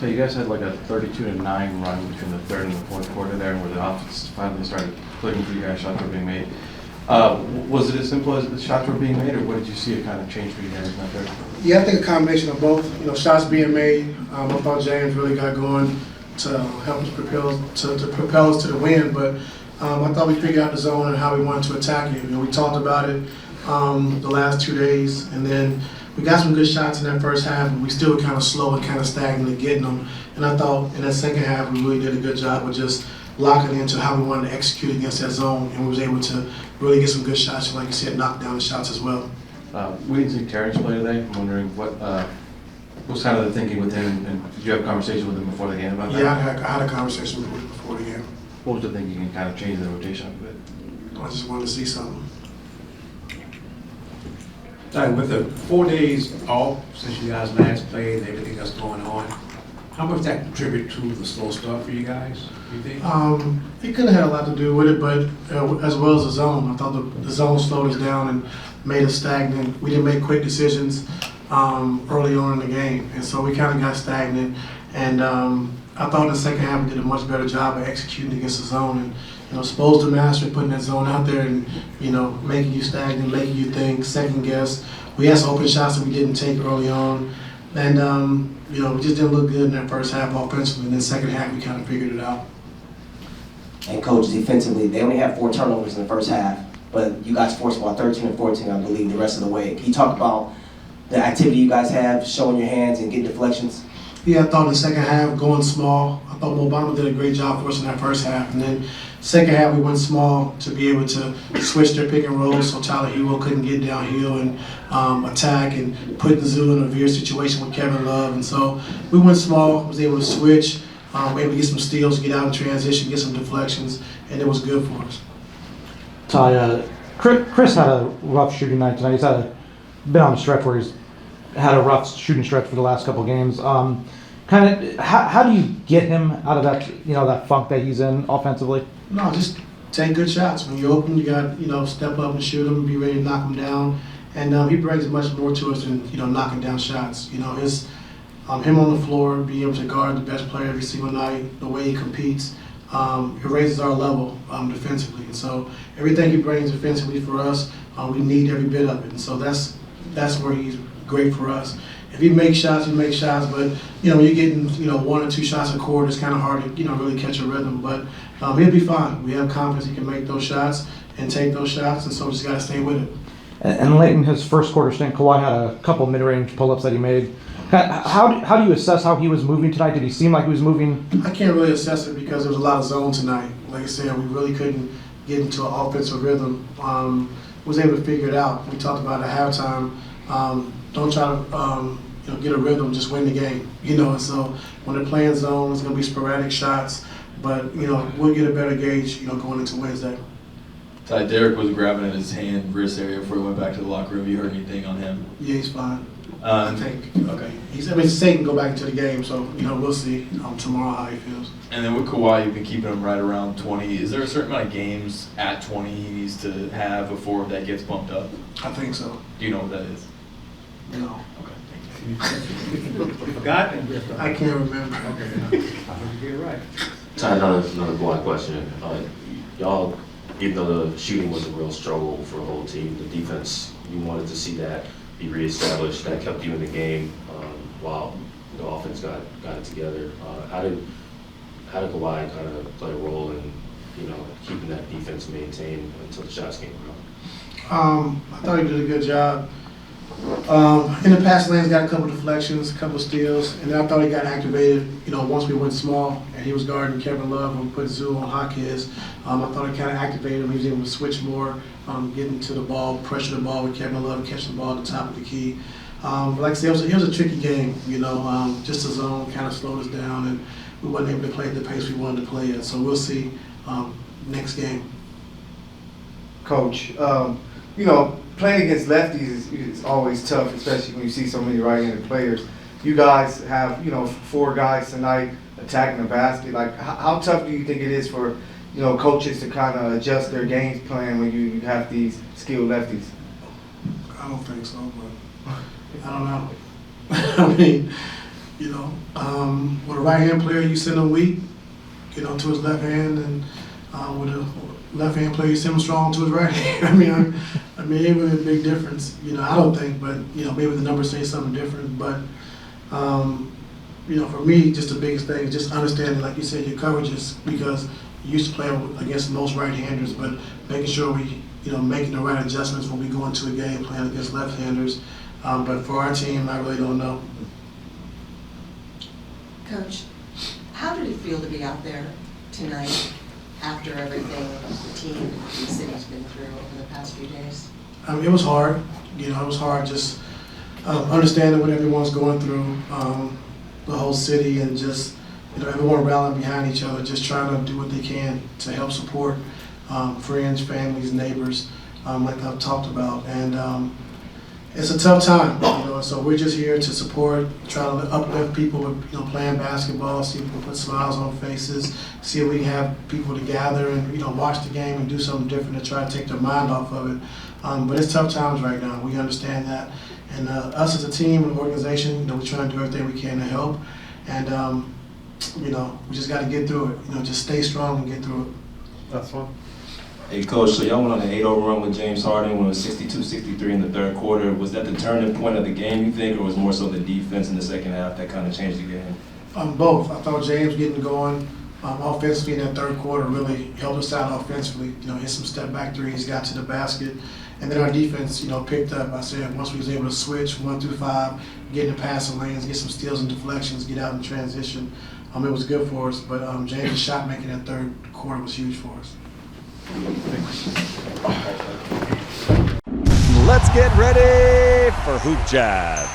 So you guys had like a 32-9 run between the third and the fourth quarter there, where the offense finally started clicking for you guys, shots were being made. Was it as simple as the shots were being made, or what did you see it kind of change for you guys in that third? Yeah, I think a combination of both. You know, shots being made. I thought James really got going to help us propel us to the win. But I thought we figured out the zone and how we wanted to attack it. You know, we talked about it the last 2 days, and then we got some good shots in that first half, but we still were kind of slow and kind of stagnant at getting them. And I thought in that second half we really did a good job of just locking into how we wanted to execute against that zone, and we was able to really get some good shots, like you said, knock down the shots as well. We didn't see Terrence play today. I'm wondering what was kind of the thinking with him, and did you have a conversation with him before the game about that? Yeah, I had a conversation with him before the game. What was the thinking and kind of change the rotation a bit? I just wanted to see something. With the 4 days off since you guys last played and everything that's going on, how much that contribute to the slow start for you guys, you think? It could have had a lot to do with it, but as well as the zone. I thought the zone slowed us down and made us stagnant. We didn't make quick decisions early on in the game, and so we kind of got stagnant. And I thought in the second half we did a much better job of executing against the zone, and supposed to master putting that zone out there and making you stagnant, making you think, second guess. We had some open shots that we didn't take early on, and we just didn't look good in that first half offensively. And then second half we kind of figured it out. And coach, defensively, they only had 4 turnovers in the first half, but you guys forced about 13 and 14, I believe, the rest of the way. Can you talk about the activity you guys have, showing your hands and getting deflections? Yeah, I thought in the second half, going small, I thought Obama did a great job for us in that first half. And then second half, we went small to be able to switch their pick and roll so Tyler Hero couldn't get downhill and attack and put the Zoo in a veer situation with Kevin Love. And so we went small, was able to switch, able to get some steals, get out in transition, get some deflections, and it was good for us. Ty, Chris had a rough shooting night tonight. He's been on a stretch where he's had a rough shooting stretch for the last couple of games. How do you get him out of that that funk that he's in offensively? No, just take good shots. When you're open, you got step up and shoot them, be ready to knock them down. And he brings much more to us than knocking down shots. His him on the floor, being able to guard the best player every single night, the way he competes, it raises our level defensively. And so everything he brings defensively for us, we need every bit of it. And so that's where he's great for us. If he makes shots, he makes shots, but when you're getting 1 or 2 shots a quarter, it's kind of hard to really catch a rhythm. But he'll be fine. We have confidence he can make those shots and take those shots, and so we just got to stay with it. And late in his first quarter stint, Kawhi had a couple mid-range pull-ups that he made. How do you assess how he was moving tonight? Did he seem like he was moving? I can't really assess it because there was a lot of zone tonight. Like I said, we really couldn't get into an offensive rhythm. Was able to figure it out. We talked about it at halftime. Don't try to get a rhythm, just win the game. And so when they're playing zone, it's going to be sporadic shots, but we'll get a better gauge going into Wednesday. Ty, Derek was grabbing at his hand, wrist area before he went back to the locker room. You heard anything on him? Yeah, he's fine. I think. Okay. He's saying go back into the game, so we'll see tomorrow how he feels. And then with Kawhi, you've been keeping him right around 20. Is there a certain amount of games at 20 he needs to have before that gets bumped up? I think so. Do you know what that is? No. Okay. You forgot? I can't remember. Okay. I hope you get it right. Ty, another Kawhi question. Y'all, even though the shooting was a real struggle for the whole team, the defense, you wanted to see that be reestablished. That kept you in the game while the offense got it together. How did Kawhi kind of play a role in keeping that defense maintained until the shots came around? I thought he did a good job. In the pass lanes, got a couple deflections, a couple steals, and then I thought he got activated. Once we went small and he was guarding Kevin Love and put Zoo on Hawkins, I thought he kind of activated him. He was able to switch more, getting to the ball, pressure the ball with Kevin Love, catch the ball at the top of the key. But like I said, it was a tricky game. Just the zone kind of slowed us down, and we wasn't able to play at the pace we wanted to play at. So we'll see next game. Coach, playing against lefties is always tough, especially when you see so many right-handed players. You guys have, 4 guys tonight attacking the basket. Like, how tough do you think it is for, coaches to kind of adjust their game plan when you have these skilled lefties? I don't think so, but I don't know. I mean, You know, with a right-hand player, you send him weak, you know, to his left hand, and with a left-hand player, you send him strong to his right hand. I mean, it was a big difference. You know, I don't think, but you know, maybe the numbers say something different. But you know, for me, just the biggest thing is just understanding, like you said, your coverages, because you used to play against most right-handers, but making sure we, you know, making the right adjustments when we go into a game playing against left-handers. But for our team, I really don't know. Coach, how did it feel to be out there tonight after everything the team and the city's been through over the past few days? It was hard. You know, it was hard just understanding what everyone's going through, the whole city, and just, you know, everyone rallying behind each other, just trying to do what they can to help support friends, families, neighbors, like I've talked about. And it's a tough time, you know, so we're just here to support, try to uplift people with, you know, playing basketball, see if we can put smiles on faces, see if we can have people to gather and, you know, watch the game and do something different to try to take their mind off of it. But it's tough times right now. We understand that. And us as a team and organization, you know, we're trying to do everything we can to help. And, you know, we just got to get through it. You know, just stay strong and get through it. That's one. Hey, Coach, so y'all went on an 8-0 run with James Harden when it was 62-63 in the third quarter. Was that the turning point of the game, you think, or was more so the defense in the second half that kind of changed the game? Both. I thought James getting going offensively in that third quarter really helped us out offensively. You know, hit some step back threes, got to the basket, and then our defense, you know, picked up. I said once we was able to switch 1 through 5, get in the passing lanes, get some steals and deflections, get out in transition, it was good for us. But James' shot making that third quarter was huge for us. Let's get ready for Hoop Jab.